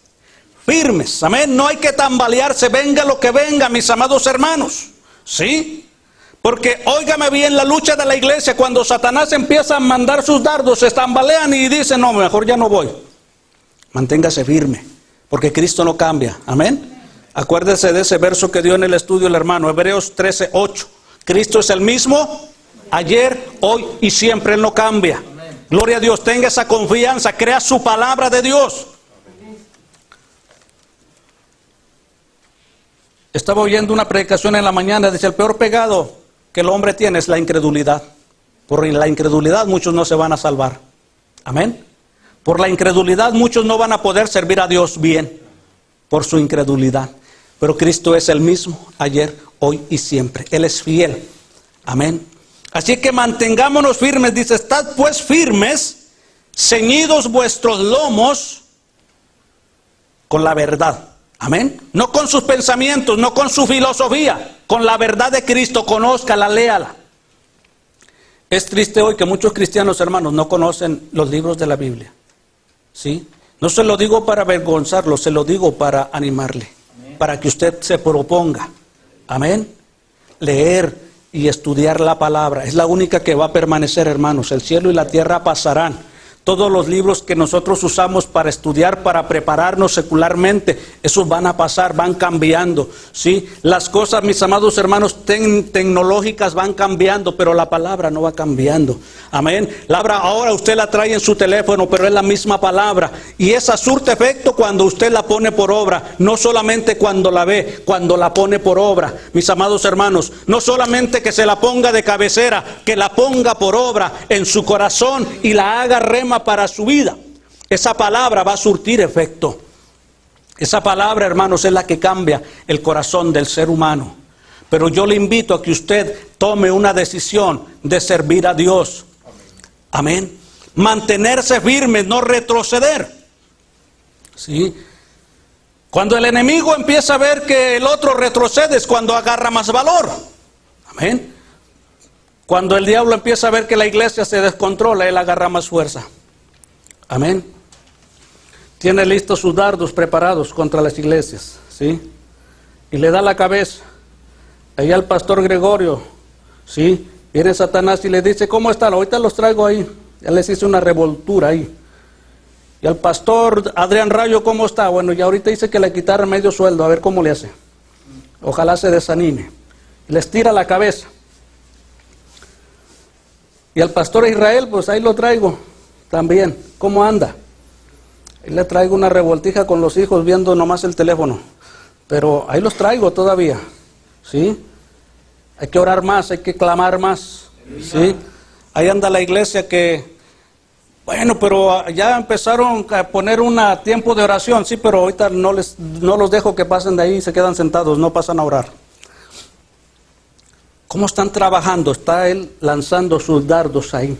firmes. Amén, no hay que tambalearse, venga lo que venga, mis amados hermanos. ¿Sí? Porque óigame bien, la lucha de la iglesia, cuando Satanás empieza a mandar sus dardos, se tambalean y dicen: no, mejor ya no voy. Manténgase firme, porque Cristo no cambia. Amén. Acuérdese de ese verso que dio en el estudio el hermano, Hebreos 13, 8. Cristo es el mismo ayer, hoy y siempre. Él no cambia. Amén. Gloria a Dios. Tenga esa confianza. Crea su palabra de Dios. Estaba oyendo una predicación en la mañana. Dice: el peor pecado que el hombre tiene es la incredulidad. Por la incredulidad muchos no se van a salvar. Amén. Por la incredulidad muchos no van a poder servir a Dios bien. Por su incredulidad. Pero Cristo es el mismo ayer, hoy y siempre. Él es fiel. Amén. Así que mantengámonos firmes. Dice: estad pues firmes, ceñidos vuestros lomos con la verdad. Amén. No con sus pensamientos, no con su filosofía, con la verdad de Cristo. Conózcala, léala. Es triste hoy que muchos cristianos, hermanos, no conocen los libros de la Biblia. ¿Sí? No se lo digo para avergonzarlo, se lo digo para animarle. Amén. Para que usted se proponga. Amén. Leer y estudiar la palabra. Es la única que va a permanecer, hermanos. El cielo y la tierra pasarán. Todos los libros que nosotros usamos para estudiar, para prepararnos secularmente, esos van a pasar, van cambiando, ¿sí? Las cosas, mis amados hermanos, tecnológicas van cambiando, pero la palabra no va cambiando. Amén. La palabra ahora usted la trae en su teléfono, pero es la misma palabra. Y esa surte efecto cuando usted la pone por obra, no solamente cuando la ve, cuando la pone por obra. Mis amados hermanos, no solamente que se la ponga de cabecera, que la ponga por obra en su corazón y la haga rema para su vida. Esa palabra va a surtir efecto. Esa palabra, hermanos, es la que cambia el corazón del ser humano. Pero yo le invito a que usted tome una decisión de servir a Dios. Amén. Mantenerse firme, no retroceder. ¿Sí? Cuando el enemigo empieza a ver que el otro retrocede, es cuando agarra más valor. Amén. Cuando el diablo empieza a ver que la iglesia se descontrola, él agarra más fuerza. Amén. Tiene listos sus dardos preparados contra las iglesias, ¿sí? Y le da la cabeza. Ahí al pastor Gregorio, ¿sí? Viene Satanás y le dice, ¿cómo están? Ahorita los traigo ahí. Ya les hice una revoltura ahí. Y al pastor Adrián Rayo, ¿cómo está? Bueno, ya ahorita dice que le quitaron medio sueldo, a ver cómo le hace. Ojalá se desanime. Les tira la cabeza. Y al pastor Israel, pues ahí lo traigo también. ¿Cómo anda? Ahí le traigo una revoltija con los hijos viendo nomás el teléfono. Pero ahí los traigo todavía. ¿Sí? Hay que orar más, hay que clamar más. ¿Sí? Ahí anda la iglesia que, bueno, pero ya empezaron a poner un tiempo de oración. Sí, pero ahorita no los dejo que pasen de ahí y se quedan sentados, no pasan a orar. ¿Cómo están trabajando? Está él lanzando sus dardos ahí.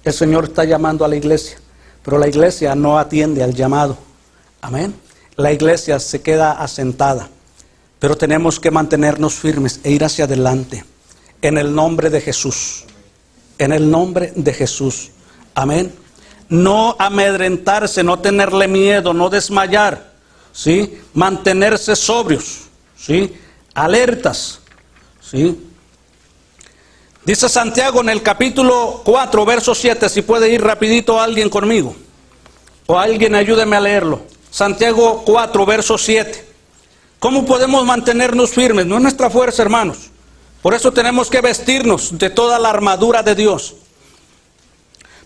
El Señor está llamando a la iglesia, pero la iglesia no atiende al llamado. Amén. La iglesia se queda asentada, pero tenemos que mantenernos firmes e ir hacia adelante. En el nombre de Jesús. En el nombre de Jesús. Amén. No amedrentarse, no tenerle miedo, no desmayar. ¿Sí? Mantenerse sobrios. ¿Sí? Alertas. ¿Sí? Dice Santiago en el capítulo 4, verso 7, si puede ir rapidito alguien conmigo, o alguien ayúdeme a leerlo. Santiago 4, verso 7. ¿Cómo podemos mantenernos firmes? No es nuestra fuerza, hermanos. Por eso tenemos que vestirnos de toda la armadura de Dios.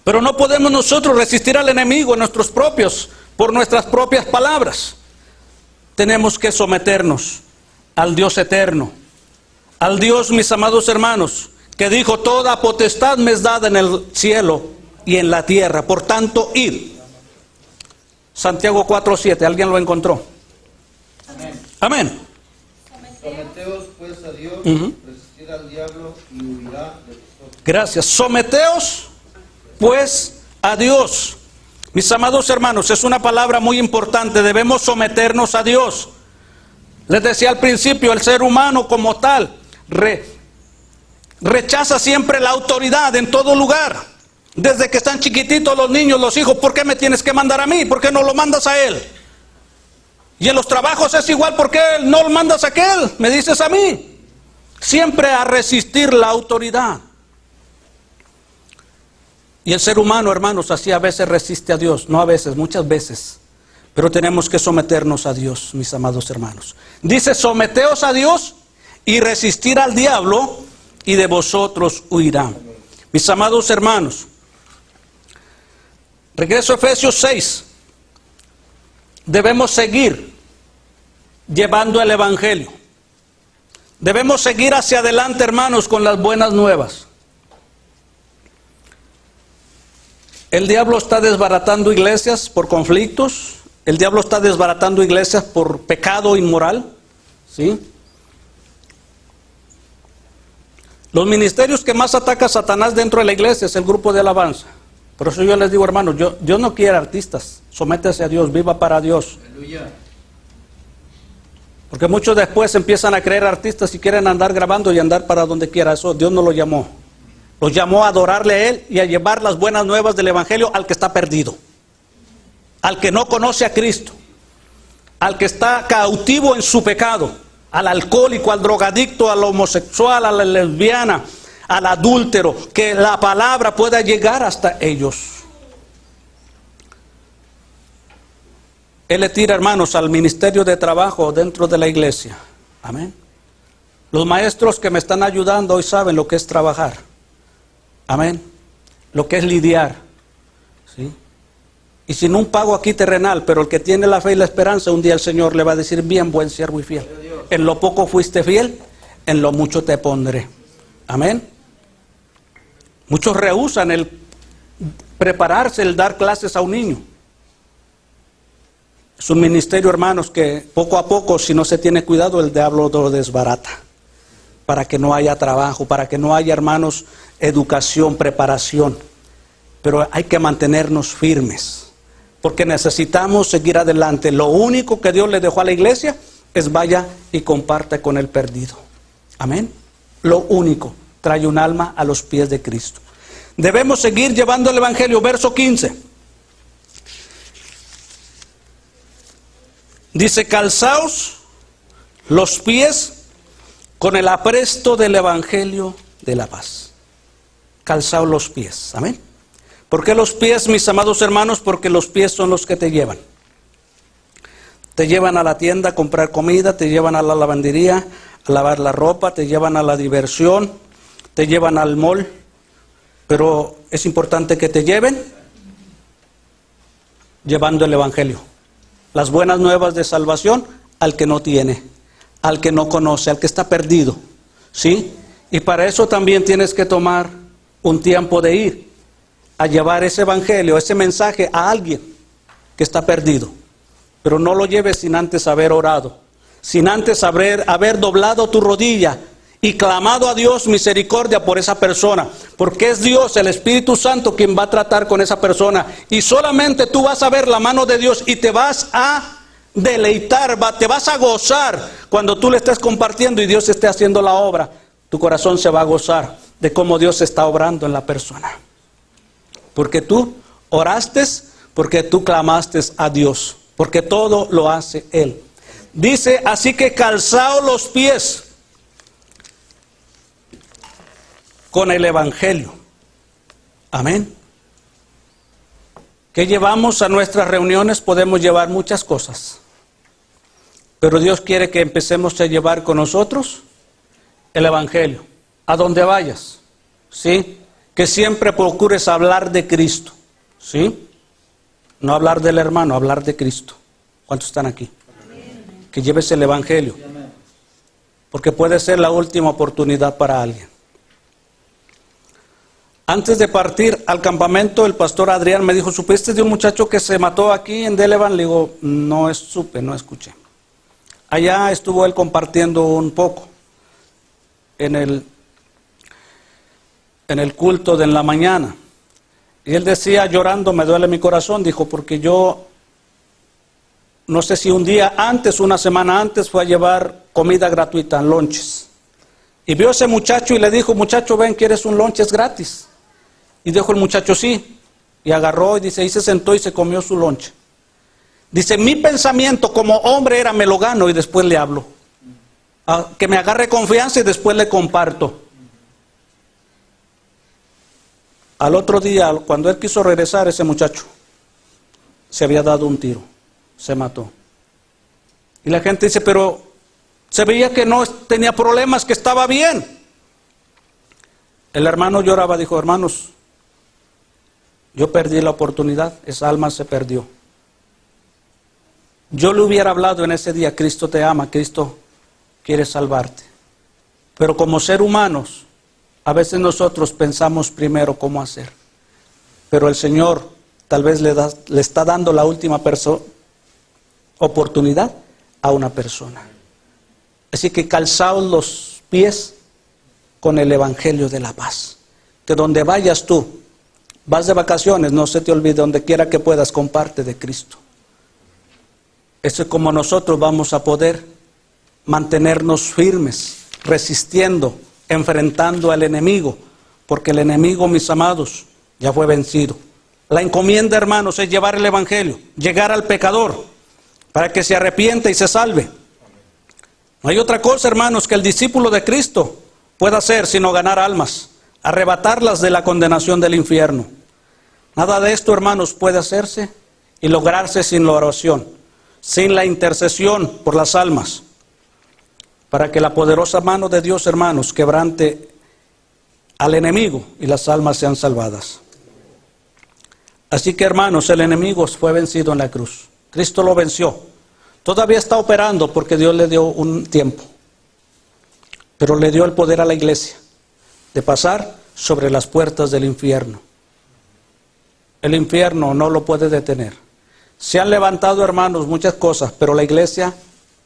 Pero no podemos nosotros resistir al enemigo por nuestras propias palabras. Tenemos que someternos al Dios eterno, al Dios, mis amados hermanos, que dijo, toda potestad me es dada en el cielo y en la tierra. Por tanto, id. Santiago 4:7, ¿alguien lo encontró? Amén. Amén. Someteos pues a Dios, resistid al diablo y huirá de vosotros. Gracias. Someteos pues a Dios. Mis amados hermanos, es una palabra muy importante. Debemos someternos a Dios. Les decía al principio, el ser humano como tal rechaza siempre la autoridad en todo lugar. Desde que están chiquititos los niños, los hijos, ¿por qué me tienes que mandar a mí? ¿Por qué no lo mandas a él? Y en los trabajos es igual, ¿por qué no lo mandas a aquel? Me dices a mí. Siempre a resistir la autoridad. Y el ser humano, hermanos, así a veces resiste a Dios. No a veces, muchas veces. Pero tenemos que someternos a Dios, mis amados hermanos. Dice, someteos a Dios y resistir al diablo, y de vosotros huirá. Mis amados hermanos, regreso a Efesios 6. Debemos seguir llevando el evangelio. Debemos seguir hacia adelante, hermanos, con las buenas nuevas. El diablo está desbaratando iglesias por conflictos. El diablo está desbaratando iglesias por pecado inmoral. ¿Sí? Los ministerios que más ataca a Satanás dentro de la iglesia es el grupo de alabanza. Por eso yo les digo, hermanos, Dios no quiere artistas. Sométese a Dios, viva para Dios. Aleluya. Porque muchos después empiezan a creer artistas y quieren andar grabando y andar para donde quiera. Eso Dios no lo llamó. Los llamó a adorarle a Él y a llevar las buenas nuevas del evangelio al que está perdido, al que no conoce a Cristo, al que está cautivo en su pecado, al alcohólico, al drogadicto, al homosexual, a la lesbiana, al adúltero, que la palabra pueda llegar hasta ellos. Él le tira, hermanos, al ministerio de trabajo dentro de la iglesia. Amén. Los maestros que me están ayudando hoy saben lo que es trabajar. Amén. Lo que es lidiar. ¿Sí? Y sin un pago aquí terrenal, pero el que tiene la fe y la esperanza, un día el Señor le va a decir, bien, buen siervo y fiel. En lo poco fuiste fiel, en lo mucho te pondré. Amén. Muchos rehúsan el prepararse, el dar clases a un niño. Es un ministerio, hermanos, que poco a poco, si no se tiene cuidado, el diablo lo desbarata. Para que no haya trabajo, para que no haya, hermanos, educación, preparación. Pero hay que mantenernos firmes. Porque necesitamos seguir adelante. Lo único que Dios le dejó a la iglesia es vaya y comparte con el perdido. Amén. lo único, trae un alma a los pies de Cristo. Debemos seguir llevando el Evangelio. Verso 15. Dice, calzaos los pies con el apresto del Evangelio de la paz. Calzaos los pies. Amén. ¿Por qué los pies, mis amados hermanos? Porque los pies son los que te llevan. Te llevan a la tienda a comprar comida, te llevan a la lavandería a lavar la ropa, te llevan a la diversión, te llevan al mall. Pero es importante que te lleven llevando el Evangelio. Las buenas nuevas de salvación al que no tiene, al que no conoce, al que está perdido. ¿Sí? Y para eso también tienes que tomar un tiempo de ir a llevar ese Evangelio, ese mensaje a alguien que está perdido. Pero no lo lleves sin antes haber orado, sin antes haber doblado tu rodilla y clamado a Dios misericordia por esa persona, porque es Dios, el Espíritu Santo, quien va a tratar con esa persona, y solamente tú vas a ver la mano de Dios y te vas a deleitar, te vas a gozar cuando tú le estés compartiendo y Dios esté haciendo la obra. Tu corazón se va a gozar de cómo Dios está obrando en la persona, porque tú oraste, porque tú clamaste a Dios, porque todo lo hace Él. Dice, así que calzaos los pies con el Evangelio. Amén. ¿Qué llevamos a nuestras reuniones? Podemos llevar muchas cosas, pero Dios quiere que empecemos a llevar con nosotros el Evangelio. A donde vayas, ¿sí? Que siempre procures hablar de Cristo, ¿sí? No hablar del hermano, hablar de Cristo. ¿Cuántos están aquí? Amén. Que lleves el Evangelio, porque puede ser la última oportunidad para alguien. Antes de partir al campamento, el pastor Adrián me dijo, ¿supiste de un muchacho que se mató aquí en Delevan? Le digo, no supe, no escuché. Allá estuvo él compartiendo un poco en el culto de en la mañana. Y él decía llorando, me duele mi corazón, dijo, porque yo no sé si un día antes, una semana antes, fue a llevar comida gratuita, lonches. Y vio a ese muchacho y le dijo, muchacho, ven, ¿quieres un lonche? Es gratis. Y dijo el muchacho, sí. Y agarró y dice, y se sentó y se comió su lonche. Dice, mi pensamiento como hombre era, me lo gano y después le hablo. Que me agarre confianza y después le comparto. Al otro día, cuando él quiso regresar, ese muchacho se había dado un tiro, se mató. Y la gente dice, pero se veía que no tenía problemas, que estaba bien. El hermano lloraba, dijo, hermanos, yo perdí la oportunidad, esa alma se perdió. Yo le hubiera hablado en ese día, Cristo te ama, Cristo quiere salvarte. Pero como ser humanos, a veces nosotros pensamos primero cómo hacer. Pero el Señor tal vez le está dando la última oportunidad a una persona. Así que calzaos los pies con el Evangelio de la paz. Que donde vayas tú, vas de vacaciones, no se te olvide, donde quiera que puedas, comparte de Cristo. Eso es como nosotros vamos a poder mantenernos firmes, resistiendo, enfrentando al enemigo, porque el enemigo, mis amados, ya fue vencido. La encomienda, hermanos, es llevar el Evangelio, llegar al pecador, para que se arrepienta y se salve. No hay otra cosa, hermanos, que el discípulo de Cristo pueda hacer sino ganar almas, arrebatarlas de la condenación del infierno. Nada de esto, hermanos, puede hacerse y lograrse sin la oración, sin la intercesión por las almas, para que la poderosa mano de Dios, hermanos, quebrante al enemigo y las almas sean salvadas. Así que, hermanos, el enemigo fue vencido en la cruz. Cristo lo venció. Todavía está operando porque Dios le dio un tiempo, pero le dio el poder a la iglesia de pasar sobre las puertas del infierno. El infierno no lo puede detener. Se han levantado, hermanos, muchas cosas, pero la iglesia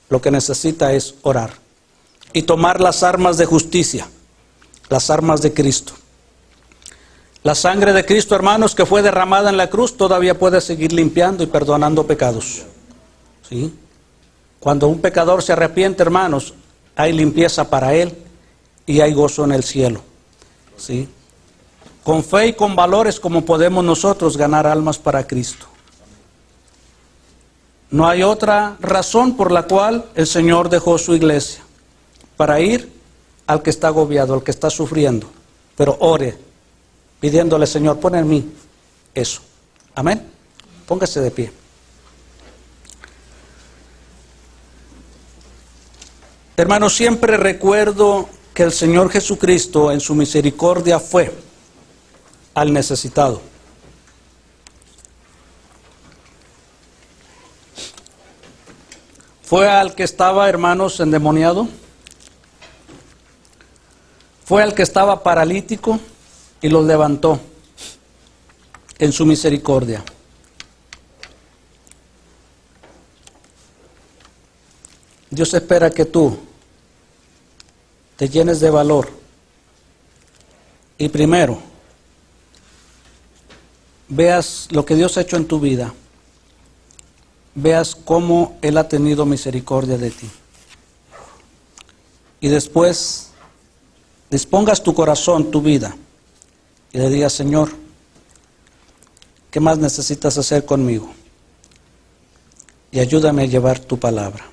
lo que necesita es orar y tomar las armas de justicia, las armas de Cristo. La sangre de Cristo, hermanos, que fue derramada en la cruz, todavía puede seguir limpiando y perdonando pecados. ¿Sí? Cuando un pecador se arrepiente, hermanos, hay limpieza para él y hay gozo en el cielo. ¿Sí? Con fe y con valores como podemos nosotros ganar almas para Cristo. No hay otra razón por la cual el Señor dejó su iglesia, para ir al que está agobiado, al que está sufriendo. Pero ore, pidiéndole, Señor, pon en mí eso. Amén. Póngase de pie. Hermanos, siempre recuerdo que el Señor Jesucristo en su misericordia fue al necesitado. Fue al que estaba, hermanos, endemoniado. Fue al que estaba paralítico y los levantó en su misericordia. Dios espera que tú te llenes de valor y primero veas lo que Dios ha hecho en tu vida, veas cómo Él ha tenido misericordia de ti. Y después dispongas tu corazón, tu vida, y le digas, Señor, ¿qué más necesitas hacer conmigo? Y ayúdame a llevar tu palabra.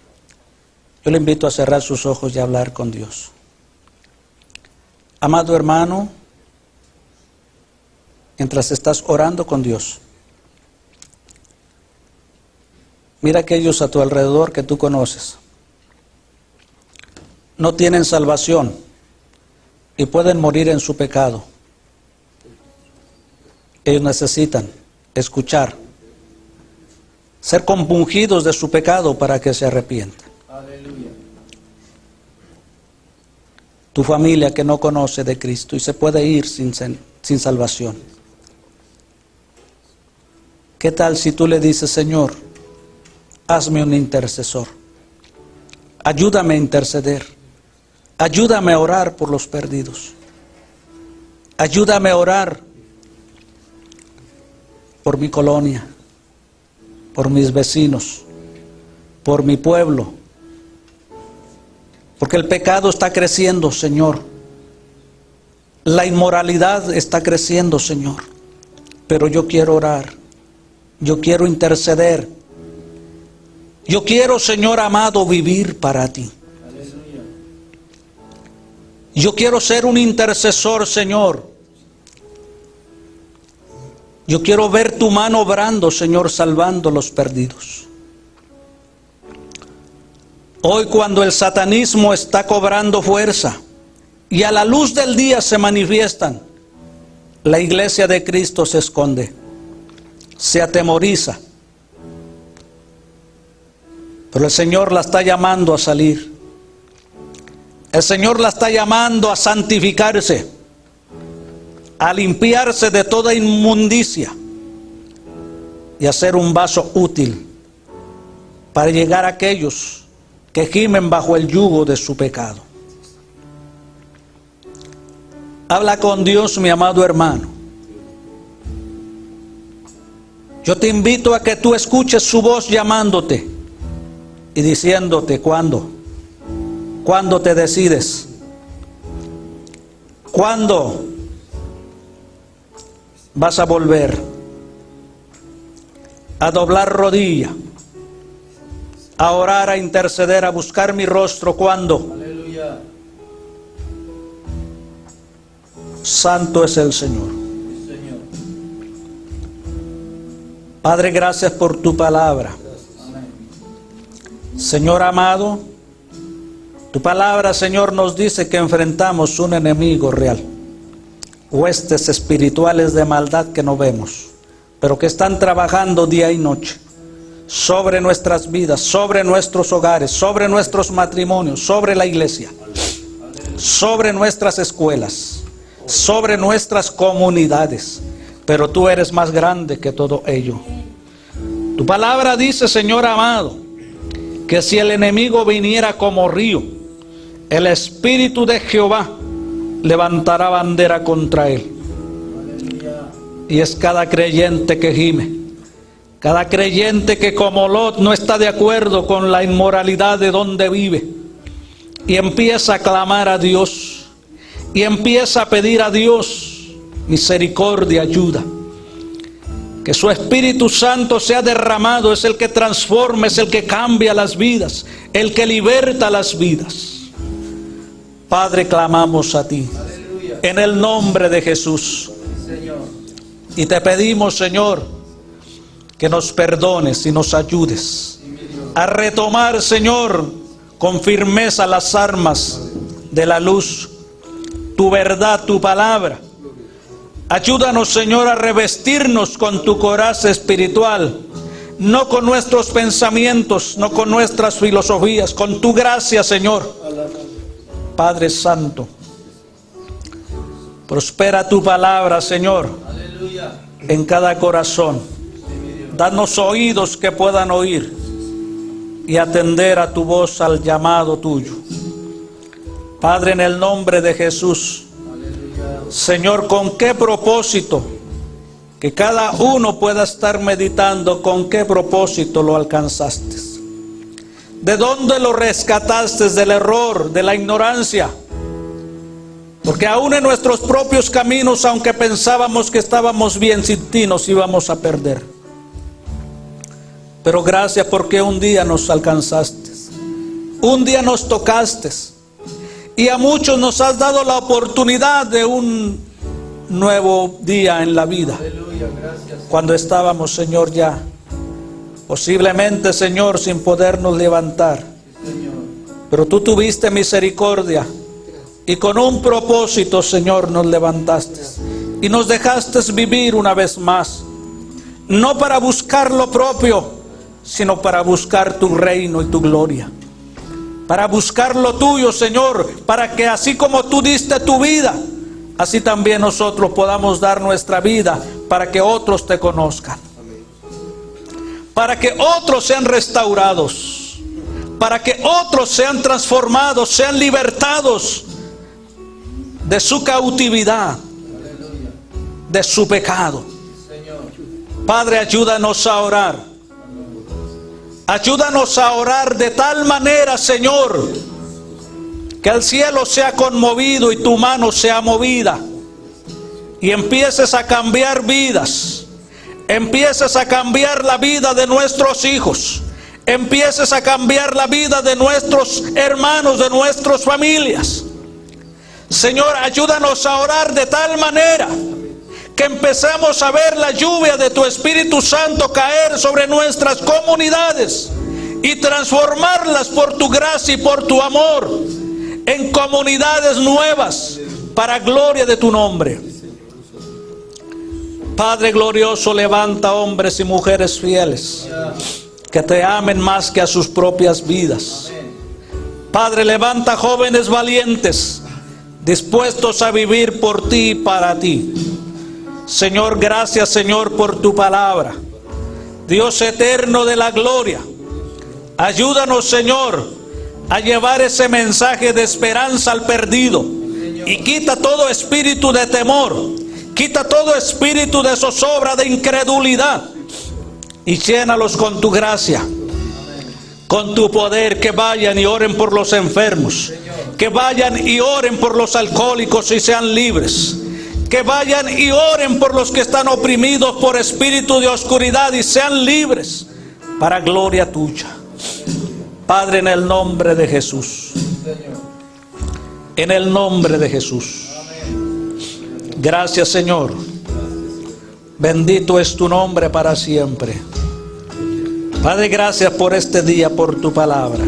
Yo le invito a cerrar sus ojos y a hablar con Dios. Amado hermano, mientras estás orando con Dios, mira aquellos a tu alrededor que tú conoces. No tienen salvación y pueden morir en su pecado. Ellos necesitan escuchar, ser compungidos de su pecado para que se arrepientan. Aleluya. Tu familia que no conoce de Cristo y se puede ir sin salvación. ¿Qué tal si tú le dices, Señor, hazme un intercesor? Ayúdame a interceder. Ayúdame a orar por los perdidos. Ayúdame a orar por mi colonia, por mis vecinos, por mi pueblo. Porque el pecado está creciendo, Señor. La inmoralidad está creciendo, Señor. Pero yo quiero orar. Yo quiero interceder. Yo quiero, Señor amado, vivir para ti. Aleluya. Yo quiero ser un intercesor, Señor. Yo quiero ver tu mano obrando, Señor, salvando los perdidos. Hoy cuando el satanismo está cobrando fuerza y a la luz del día se manifiestan, la iglesia de Cristo se esconde, se atemoriza. Pero el Señor la está llamando a salir. El Señor la está llamando a santificarse, a limpiarse de toda inmundicia y a ser un vaso útil para llegar a aquellos que gimen bajo el yugo de su pecado. Habla con Dios, mi amado hermano. Yo te invito a que tú escuches su voz llamándote y diciéndote cuándo te decides, cuándo vas a volver a doblar rodilla, a orar, a interceder, a buscar mi rostro. ¿Cuándo? Aleluya. Santo es el Señor. Sí, Señor. Padre, gracias por tu palabra. Amén. Señor amado, tu palabra, Señor, nos dice que enfrentamos un enemigo real. Huestes espirituales de maldad que no vemos, pero que están trabajando día y noche sobre nuestras vidas, sobre nuestros hogares, sobre nuestros matrimonios, sobre la iglesia, sobre nuestras escuelas, sobre nuestras comunidades. Pero tú eres más grande que todo ello. Tu palabra dice, Señor amado, que si el enemigo viniera como río, el Espíritu de Jehová levantará bandera contra él. Y es cada creyente que gime, cada creyente que como Lot no está de acuerdo con la inmoralidad de donde vive y empieza a clamar a Dios y empieza a pedir a Dios misericordia, ayuda. Que su Espíritu Santo sea derramado, es el que transforma, es el que cambia las vidas, el que liberta las vidas. Padre, clamamos a ti, en el nombre de Jesús. Y te pedimos, Señor, que nos perdones y nos ayudes a retomar, Señor, con firmeza las armas de la luz, tu verdad, tu palabra. Ayúdanos, Señor, a revestirnos con tu coraza espiritual, no con nuestros pensamientos, no con nuestras filosofías, con tu gracia, Señor. Padre Santo, prospera tu palabra, Señor, en cada corazón. Danos oídos que puedan oír y atender a tu voz, al llamado tuyo. Padre, en el nombre de Jesús, Señor, ¿con qué propósito? Que cada uno pueda estar meditando con qué propósito lo alcanzaste. ¿De dónde lo rescataste? Del error, de la ignorancia. Porque aún en nuestros propios caminos, aunque pensábamos que estábamos bien, sin ti nos íbamos a perder. Pero gracias porque un día nos alcanzaste. Un día nos tocaste. Y a muchos nos has dado la oportunidad de un nuevo día en la vida. Cuando estábamos, Señor, ya posiblemente, Señor, sin podernos levantar. Pero tú tuviste misericordia y con un propósito, Señor, nos levantaste y nos dejaste vivir una vez más. No para buscar lo propio, sino para buscar tu reino y tu gloria. Para buscar lo tuyo, Señor, para que así como tú diste tu vida, así también nosotros podamos dar nuestra vida para que otros te conozcan. Para que otros sean restaurados, para que otros sean transformados, sean libertados de su cautividad, de su pecado. Padre, ayúdanos a orar. Ayúdanos a orar de tal manera, Señor, que el cielo sea conmovido y tu mano sea movida y empieces a cambiar vidas. Empieces a cambiar la vida de nuestros hijos. Empieces a cambiar la vida de nuestros hermanos, de nuestras familias. Señor, ayúdanos a orar de tal manera que empecemos a ver la lluvia de tu Espíritu Santo caer sobre nuestras comunidades y transformarlas por tu gracia y por tu amor en comunidades nuevas para gloria de tu nombre. Padre glorioso, levanta hombres y mujeres fieles que te amen más que a sus propias vidas. Padre, levanta jóvenes valientes dispuestos a vivir por ti y para ti. Señor, gracias, Señor, por tu palabra. Dios eterno de la gloria, ayúdanos, Señor, a llevar ese mensaje de esperanza al perdido. Y quita todo espíritu de temor, quita todo espíritu de zozobra, de incredulidad, y llénalos con tu gracia, con tu poder. Que vayan y oren por los enfermos, que vayan y oren por los alcohólicos y sean libres, que vayan y oren por los que están oprimidos por espíritu de oscuridad y sean libres para gloria tuya. Padre, en el nombre de Jesús, en el nombre de Jesús. Gracias, Señor. Bendito es tu nombre para siempre. Padre, gracias por este día, por tu palabra.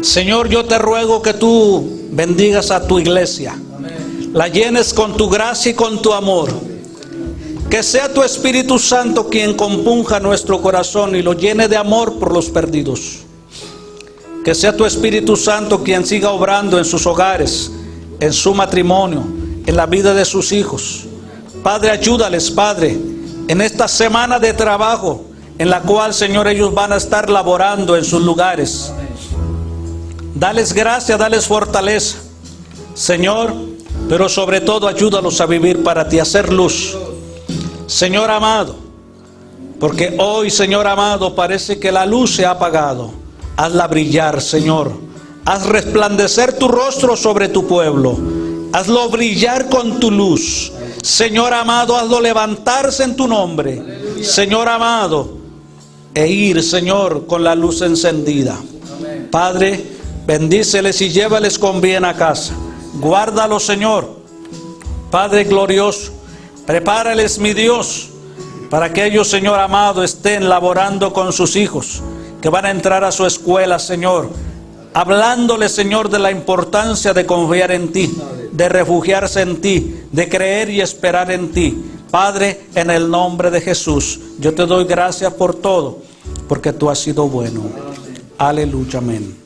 Señor, yo te ruego que tú bendigas a tu iglesia, la llenes con tu gracia y con tu amor. Que sea tu Espíritu Santo quien compunja nuestro corazón y lo llene de amor por los perdidos. Que sea tu Espíritu Santo quien siga obrando en sus hogares, en su matrimonio, en la vida de sus hijos. Padre, ayúdales, Padre, en esta semana de trabajo, en la cual, Señor, ellos van a estar laborando en sus lugares. Dales gracia, dales fortaleza, Señor, pero sobre todo ayúdalos a vivir para ti, a hacer luz, Señor amado, porque hoy, Señor amado, parece que la luz se ha apagado. Hazla brillar, Señor, Haz resplandecer tu rostro sobre tu pueblo. Hazlo brillar con tu luz. Señor amado, hazlo levantarse en tu nombre. Aleluya. Señor amado, e ir, Señor, con la luz encendida. Amén. Padre, bendíceles y llévales con bien a casa. Guárdalos, Señor. Padre glorioso, prepárales, mi Dios, para que ellos, Señor amado, estén laborando con sus hijos, que van a entrar a su escuela, Señor, hablándoles, Señor, de la importancia de confiar en ti, de refugiarse en ti, de creer y esperar en ti. Padre, en el nombre de Jesús, yo te doy gracias por todo, porque tú has sido bueno. Aleluya, amén.